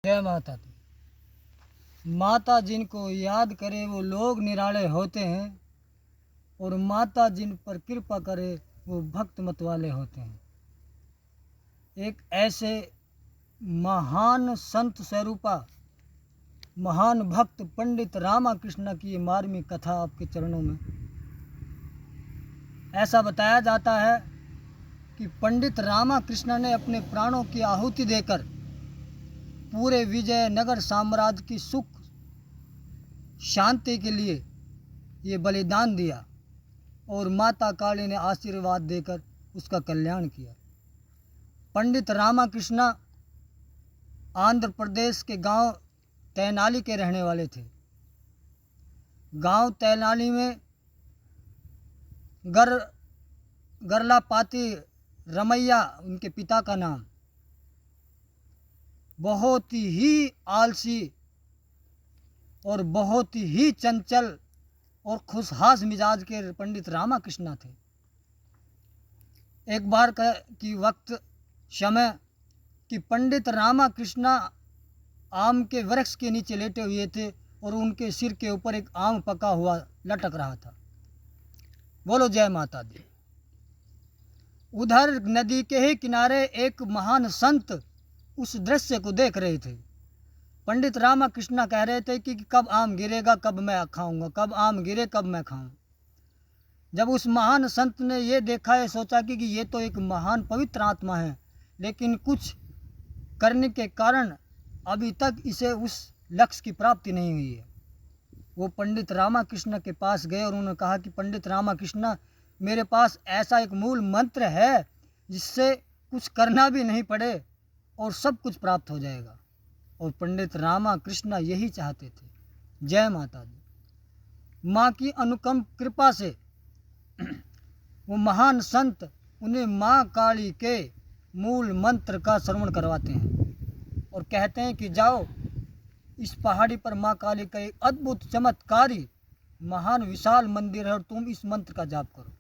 जय माता दी। माता जिनको याद करे वो लोग निराले होते हैं और माता जिन पर कृपा करे वो भक्त मत वाले होते हैं। एक ऐसे महान संत स्वरूपा महान भक्त पंडित रामाकृष्ण की ये मार्मिक कथा आपके चरणों में। ऐसा बताया जाता है कि पंडित रामाकृष्ण ने अपने प्राणों की आहुति देकर पूरे विजयनगर साम्राज्य की सुख शांति के लिए ये बलिदान दिया और माता काली ने आशीर्वाद देकर उसका कल्याण किया। पंडित रामाकृष्ण आंध्र प्रदेश के गांव तैनाली के रहने वाले थे। गांव तैनाली में गरलापाती रमैया उनके पिता का नाम, बहुत ही आलसी और बहुत ही चंचल और खुशहास मिजाज के पंडित रामाकृष्ण थे। एक बार की वक्त समय कि पंडित रामाकृष्ण आम के वृक्ष के नीचे लेटे हुए थे और उनके सिर के ऊपर एक आम पका हुआ लटक रहा था। बोलो जय माता दी। उधर नदी के ही किनारे एक महान संत उस दृश्य को देख रहे थे। पंडित रामाकृष्ण कह रहे थे कि कब आम गिरेगा, कब मैं खाऊंगा, कब आम गिरे कब मैं खाऊं। जब उस महान संत ने ये देखा है, सोचा कि ये तो एक महान पवित्र आत्मा है, लेकिन कुछ करने के कारण अभी तक इसे उस लक्ष्य की प्राप्ति नहीं हुई है। वो पंडित रामाकृष्ण के पास गए और उन्होंने कहा कि पंडित रामाकृष्ण, मेरे पास ऐसा एक मूल मंत्र है जिससे कुछ करना भी नहीं पड़े और सब कुछ प्राप्त हो जाएगा। और पंडित रामाकृष्ण यही चाहते थे। जय माता दी। माँ की अनुकंप कृपा से वो महान संत उन्हें माँ काली के मूल मंत्र का श्रवण करवाते हैं और कहते हैं कि जाओ, इस पहाड़ी पर माँ काली का एक अद्भुत चमत्कारी महान विशाल मंदिर है और तुम इस मंत्र का जाप करो।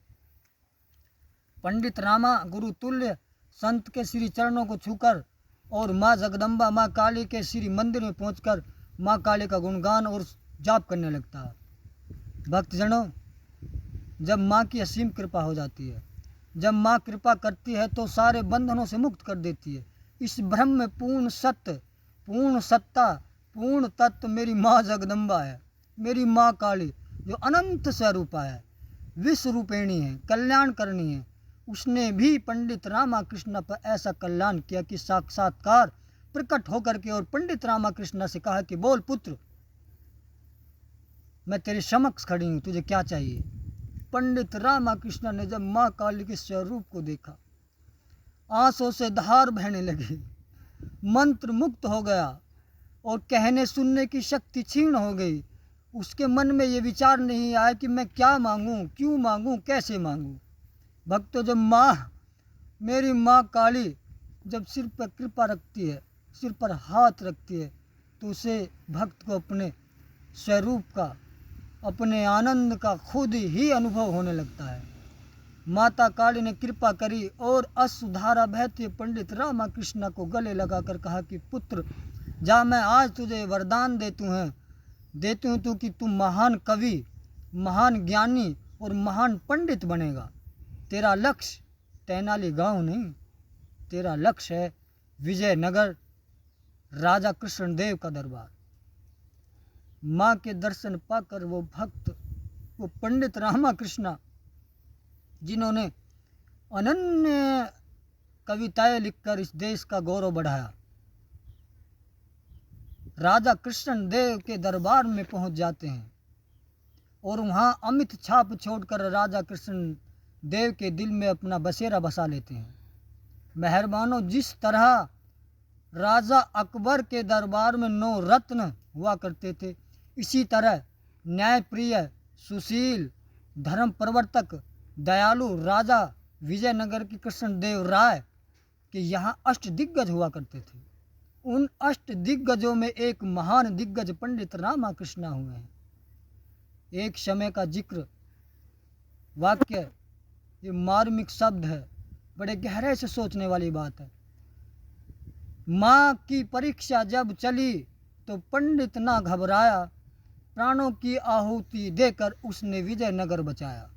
पंडित रामा गुरु तुल्य संत के श्री चरणों को छूकर और माँ जगदम्बा माँ काली के श्री मंदिर में पहुंचकर माँ काली का गुणगान और जाप करने लगता है। भक्तजनों, जब माँ की असीम कृपा हो जाती है, जब माँ कृपा करती है तो सारे बंधनों से मुक्त कर देती है। इस ब्रह्म में पूर्ण सत्य, पूर्ण सत्ता, पूर्ण तत्व मेरी माँ जगदम्बा है, मेरी माँ काली जो अनंत स्वरूपा है, विश्व रूपेणी है, कल्याण करनी है। उसने भी पंडित रामाकृष्ण पर ऐसा कल्याण किया कि साक्षात्कार प्रकट होकर के और पंडित रामाकृष्ण से कहा कि बोल पुत्र, मैं तेरे समक्ष खड़ी हूँ, तुझे क्या चाहिए। पंडित रामाकृष्ण ने जब माँ काली के स्वरूप को देखा, आंसू से धार बहने लगी, मंत्र मुक्त हो गया और कहने सुनने की शक्ति क्षीण हो गई। उसके मन में ये विचार नहीं आया कि मैं क्या मांगूं, क्यों मांगूं, कैसे मांगूं। भक्तों, जब माँ, मेरी माँ काली जब सिर पर कृपा रखती है, सिर पर हाथ रखती है, तो उसे भक्त को अपने स्वरूप का, अपने आनंद का खुद ही अनुभव होने लगता है। माता काली ने कृपा करी और अश्रुधारा बहती पंडित रामाकृष्ण को गले लगाकर कहा कि पुत्र जा, मैं आज तुझे वरदान देती हूँ कि तू महान कवि, महान ज्ञानी और महान पंडित बनेगा। तेरा लक्ष्य तैनाली गांव नहीं, तेरा लक्ष्य है विजयनगर राजा कृष्णदेव का दरबार। माँ के दर्शन पाकर वो भक्त, वो पंडित रामाकृष्ण जिन्होंने अनन्य कविताएं लिखकर इस देश का गौरव बढ़ाया, राजा कृष्णदेव के दरबार में पहुंच जाते हैं और वहां अमित छाप छोड़कर राजा कृष्णदेव के दिल में अपना बसेरा बसा लेते हैं। मेहरबानों, जिस तरह राजा अकबर के दरबार में 9 रत्न हुआ करते थे, इसी तरह न्यायप्रिय, सुशील, धर्म प्रवर्तक, दयालु राजा विजयनगर के कृष्णदेव राय के यहाँ अष्ट दिग्गज हुआ करते थे। उन अष्ट दिग्गजों में एक महान दिग्गज पंडित रामाकृष्ण हुए हैं। एक समय का जिक्र वाक्य, ये मार्मिक शब्द है, बड़े गहरे से सोचने वाली बात है। माँ की परीक्षा जब चली तो पंडित ना घबराया, प्राणों की आहुति देकर उसने विजयनगर बचाया।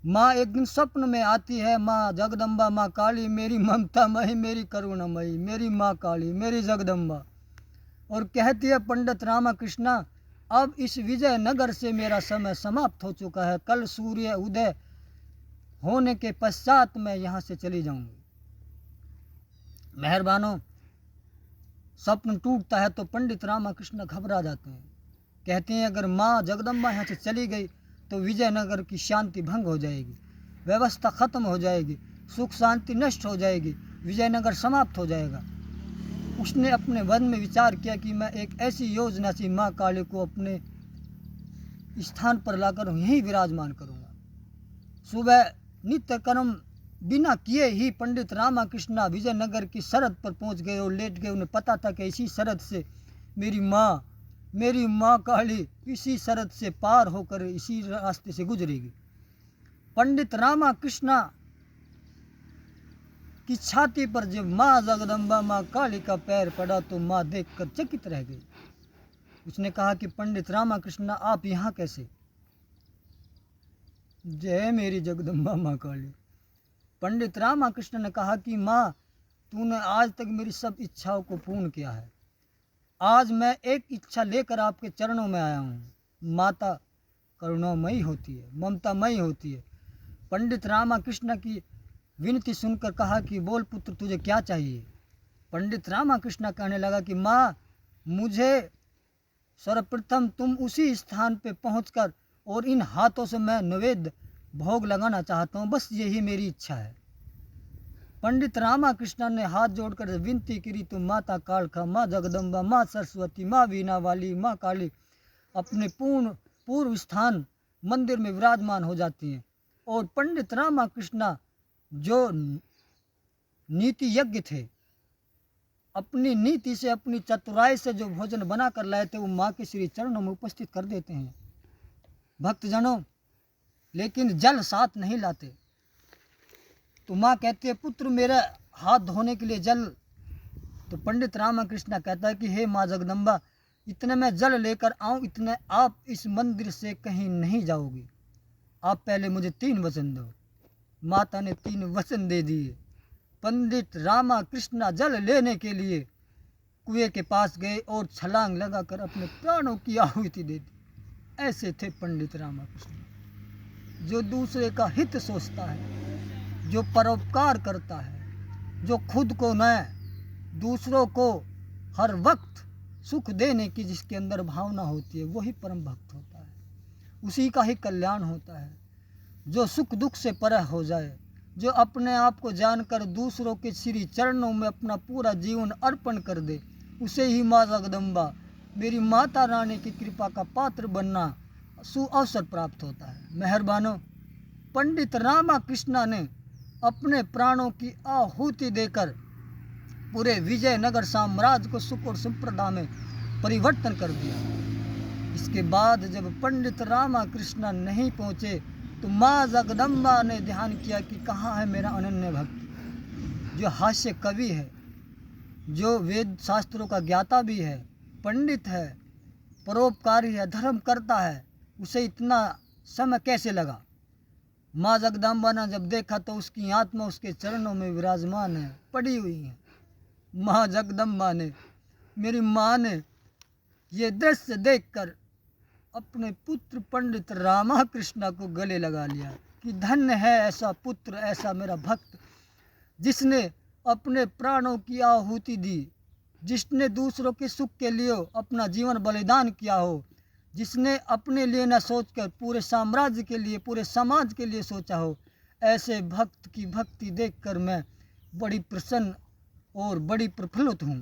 माँ एक दिन स्वप्न में आती है, माँ जगदम्बा, माँ काली, मेरी ममता मई, मेरी करुणामयी, मेरी माँ काली, मेरी जगदम्बा, और कहती है पंडित रामकृष्णा, अब इस विजयनगर से मेरा समय समाप्त हो चुका है, कल सूर्य उदय होने के पश्चात मैं यहाँ से चली जाऊंगी। मेहरबानों, स्वप्न टूटता है तो पंडित रामकृष्ण घबरा जाते हैं। कहते हैं अगर माँ जगदम्बा यहाँ से चली गई तो विजयनगर की शांति भंग हो जाएगी, व्यवस्था खत्म हो जाएगी, सुख शांति नष्ट हो जाएगी, विजयनगर समाप्त हो जाएगा। उसने अपने मन में विचार किया कि मैं एक ऐसी योजना से माँ काली को अपने स्थान पर लाकर यहीं विराजमान करूँगा। सुबह नित्य कर्म बिना किए ही पंडित रामकृष्ण विजयनगर की सरहद पर पहुंच गए और लेट गए। उन्हें पता था कि इसी सरहद से मेरी माँ काली इसी सरहद से पार होकर इसी रास्ते से गुजरेगी। पंडित रामकृष्ण की छाती पर जब माँ जगदम्बा, माँ काली का पैर पड़ा तो माँ देखकर चकित रह गई। उसने कहा कि पंडित रामकृष्ण, आप यहाँ कैसे? जय मेरी जगदम्बा माँ काली। पंडित रामकृष्ण ने कहा कि माँ, तूने आज तक मेरी सब इच्छाओं को पूर्ण किया है, आज मैं एक इच्छा लेकर आपके चरणों में आया हूँ। माता करुणामयी होती है, ममतामयी होती है। पंडित रामकृष्ण की विनती सुनकर कहा कि बोल पुत्र, तुझे क्या चाहिए? पंडित रामकृष्ण कहने लगा कि माँ, मुझे सर्वप्रथम तुम उसी स्थान पे पहुंचकर और इन हाथों से मैं नैवेद्य भोग लगाना चाहता हूँ, बस यही मेरी इच्छा है। पंडित रामकृष्ण ने हाथ जोड़कर विनती की तो माता कालका, माँ जगदम्बा, माँ सरस्वती, माँ वीणा वाली, माँ काली अपने पूर्व स्थान मंदिर में विराजमान हो जाती हैं। और पंडित रामकृष्ण जो नीति यज्ञ थे, अपनी नीति से, अपनी चतुराई से जो भोजन बना कर लाए थे, वो माँ के श्री चरणों में उपस्थित कर देते हैं। भक्तजनों, लेकिन जल साथ नहीं लाते। तो माँ कहती है पुत्र, मेरा हाथ धोने के लिए जल। तो पंडित रामकृष्ण कहता है कि हे माँ जगदम्बा, इतने मैं जल लेकर आऊँ, इतने आप इस मंदिर से कहीं नहीं जाओगी, आप पहले मुझे 3 वचन दो। माता ने 3 वचन दे दिए। पंडित रामकृष्ण जल लेने के लिए कुएं के पास गए और छलांग लगाकर अपने प्राणों की आहुति दे दी। ऐसे थे पंडित रामकृष्ण, जो दूसरे का हित सोचता है, जो परोपकार करता है, जो खुद को न दूसरों को हर वक्त सुख देने की जिसके अंदर भावना होती है, वही परम भक्त होता है, उसी का ही कल्याण होता है। जो सुख दुख से परे हो जाए, जो अपने आप को जानकर दूसरों के श्री चरणों में अपना पूरा जीवन अर्पण कर दे, उसे ही माँ जगदम्बा, मेरी माता रानी की कृपा का पात्र बनना सुअवसर प्राप्त होता है। मेहरबानों, पंडित रामकृष्ण ने अपने प्राणों की आहुति देकर पूरे विजयनगर साम्राज्य को सुख और संप्रदा में परिवर्तन कर दिया। इसके बाद जब पंडित रामकृष्ण नहीं पहुँचे तो माँ जगदम्बा ने ध्यान किया कि कहाँ है मेरा अनन्य भक्त, जो हास्य कवि है, जो वेद शास्त्रों का ज्ञाता भी है, पंडित है, परोपकारी है, धर्म करता है, उसे इतना समय कैसे लगा। माँ जगदम्बा ने जब देखा तो उसकी आत्मा उसके चरणों में विराजमान है, पड़ी हुई है। माँ जगदम्बा ने, मेरी माँ ने ये दृश्य देखकर अपने पुत्र पंडित रामकृष्ण को गले लगा लिया कि धन्य है ऐसा पुत्र, ऐसा मेरा भक्त, जिसने अपने प्राणों की आहुति दी, जिसने दूसरों के सुख के लिए अपना जीवन बलिदान किया हो, जिसने अपने लिए न सोचकर पूरे साम्राज्य के लिए, पूरे समाज के लिए सोचा हो। ऐसे भक्त की भक्ति देखकर मैं बड़ी प्रसन्न और बड़ी प्रफुल्लित हूँ।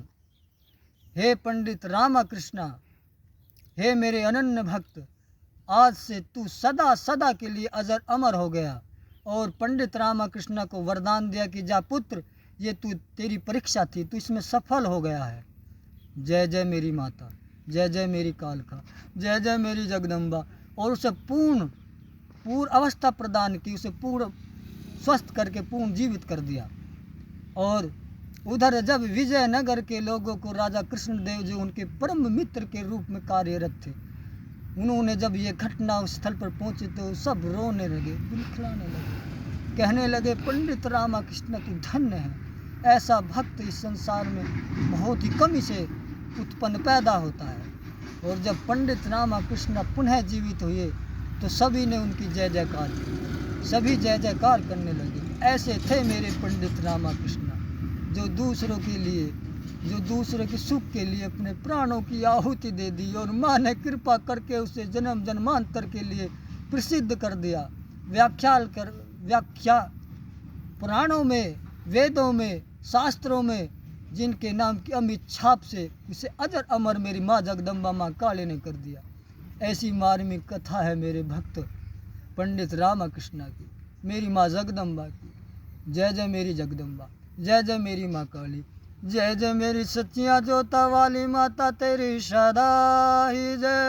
हे पंडित रामकृष्ण, हे मेरे अनन्य भक्त, आज से तू सदा सदा के लिए अजर अमर हो गया। और पंडित रामकृष्ण को वरदान दिया कि जा पुत्र, ये तेरी परीक्षा थी, तू इसमें सफल हो गया है। जय जय मेरी माता, जय जय मेरी कालका, जय जय मेरी जगदम्बा। और उसे पूर्ण अवस्था प्रदान की, उसे पूर्ण स्वस्थ करके पूर्ण जीवित कर दिया। और उधर जब विजयनगर के लोगों को राजा कृष्णदेव जो उनके परम मित्र के रूप में कार्यरत थे, उन्होंने जब ये घटना उस स्थल पर पहुंची तो सब रोने लगे, बिलखलाने लगे, कहने लगे पंडित रामाकृष्ण तू धन्य है, ऐसा भक्त इस संसार में बहुत ही कमी से उत्पन्न पैदा होता है। और जब पंडित रामाकृष्ण पुनः जीवित हुए तो सभी ने उनकी जय जयकार की, सभी जय जयकार करने लगे। ऐसे थे मेरे पंडित रामाकृष्ण, जो दूसरों के लिए, जो दूसरे के सुख के लिए अपने प्राणों की आहुति दे दी और माँ ने कृपा करके उसे जन्म जन्मांतर के लिए प्रसिद्ध कर दिया। व्याख्या पुराणों में, वेदों में, शास्त्रों में जिनके नाम की अमित छाप से उसे अजर अमर मेरी माँ जगदम्बा माँ काली ने कर दिया। ऐसी मार्मिक कथा है मेरे भक्त पंडित रामाकृष्ण की, मेरी माँ जगदम्बा की। जय जय मेरी जगदम्बा, जय जय मेरी माँ काली, जय जय मेरी सच्चियाँ जोता वाली माता तेरी सदा ही जय।